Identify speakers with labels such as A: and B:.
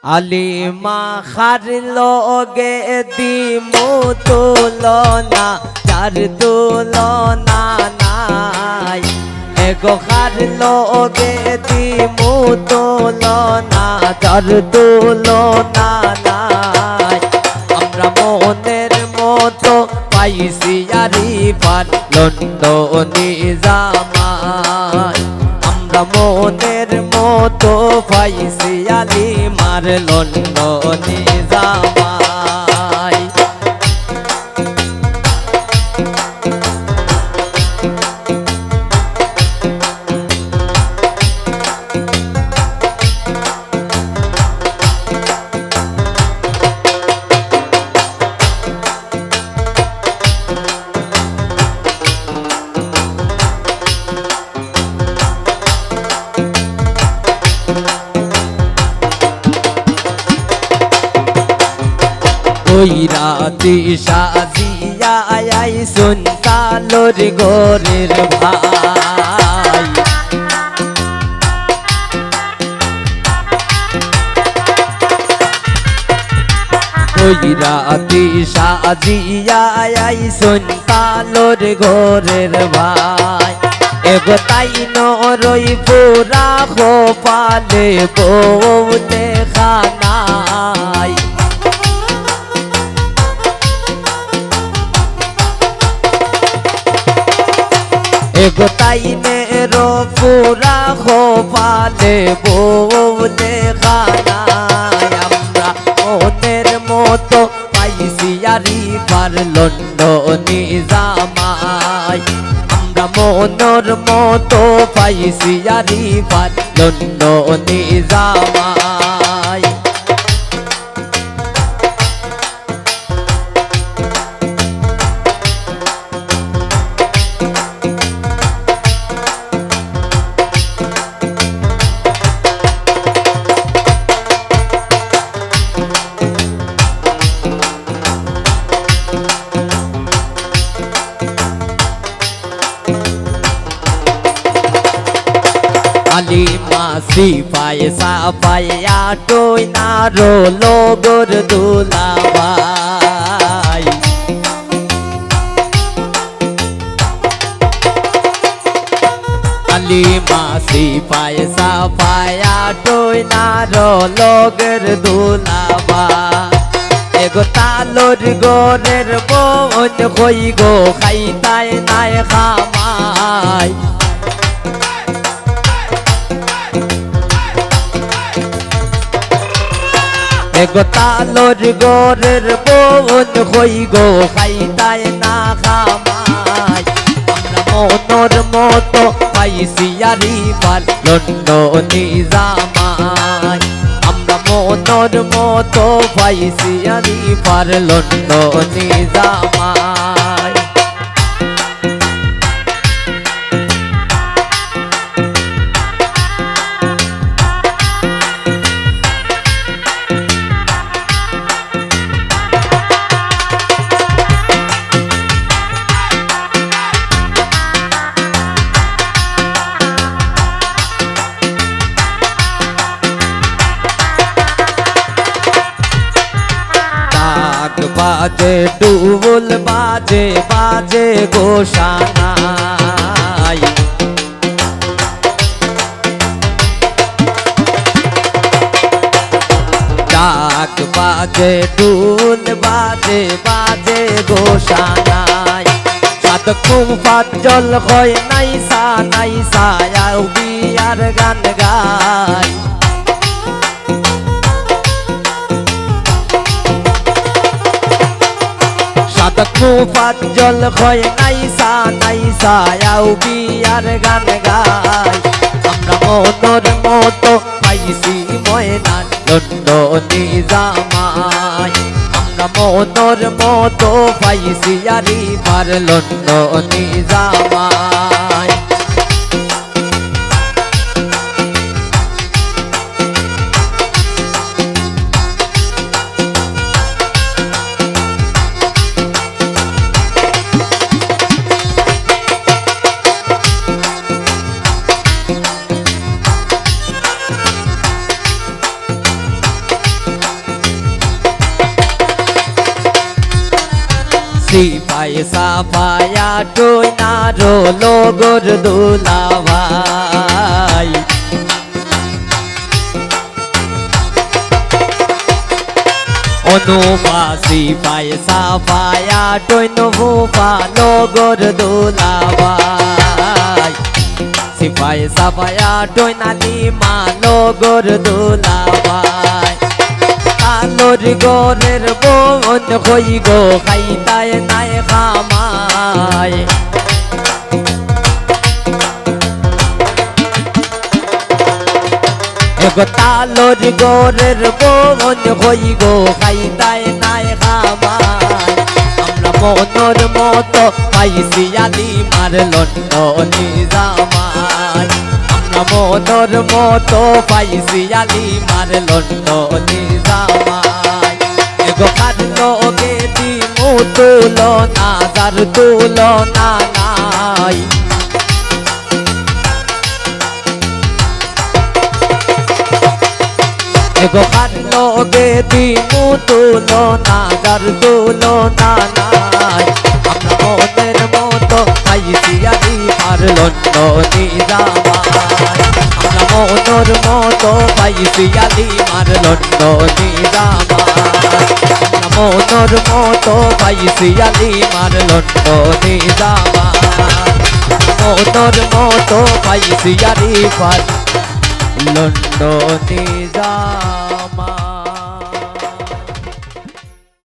A: আলিমা খার লগে দিমু তুলনা যার তুলনা নাই এগো খার লগে দিমু তুলনা যার তুলনা নাই আমরা মনের মতো পাইছি আরি পার লন্ডনী জামাই আমরা মনের মতো পাইছি আলিমার লন্ডনী জামাই ওই রাতি সাজিয়া আই সুনতালোর গোরের ভাই ওই রাতি সাজিয়া আই সুনতালোর গোরের ভাই এগো তাই নরই পুরা খোপালে বউ দেখা নাই এগো তাই নেরো পুরা খোপালে বউ দেখা নাই আমরা মনের মতো পাইছি আরি পার লন্ডনী জামাই আমরা মনের মতো পাইছি আরি পার লন্ডনী জামাই আলিমা সিপাই সাপাইয়া টই না রোলো গোর দুলাভাই আলিমা সিপাই সাপাইয়া টই না রোলো গোর দুলাভাই এগো তালোর গোরের বোন কই গো খাইতাই নাই খামাই এগো তালোর গোরের বোন কই গো খাইতাই না খামাই আমরা মনের মতো পাইছি আরি পার লন্ডনী জামাই আমরা মনের মতো পাইছি আরি পার লন্ডনী জামাই বাজে ডুবুল বাজে বাজে গোসানাই ডাক বাজে ডুল বাজে বাজে গোসানাই সাত কুফাত জল হয় নাইসা নাইসা আও বিয়ার গান গাই কুফাত জল হয় নাইসা নাইসা আও বিয়ার গান গাই আমরা মনের মতো পাইছি ময়না লন্ডনী জামাই আমরা মনের মতো পাইছি আরি পার লন্ডনী জামাই সাফায়া টুই না রোলো গোর দুলা ভাই অনুপাসি পায় সাফায়া টুই নভু পালো গোর দুলা ভাই সিপাই সাফায়া টুই নালি মালো গোর দুলা ভাই আলোর গোরের বোন হই গো খাইতায় নাই খামায় এগো তালোর গোরের বোন হই গো খাইতায় নাই খামায় আমরা মনোর মতো পাইছি আলি মার লন্ডনি জামাই আমরা মনোর মতো পাইছি আলি মার লন্ডনি জামাই এগো কার লোকে দিমু তুলনা যার তুলনা নাই এগো কার লোকে দিমু তুলনা যার তুলনা নাই আমরা মনের মতো পাইছি আলি মার লন্ডনি জামাই আমরা মনোর মতো পাইছি আলি মার লন্ডনি জামাই আমরা মনোর মতো পাইছি আলি মার লন্ডনি জামাই মনোর মতো পাইছি আলি মার লন্ডনি জামাই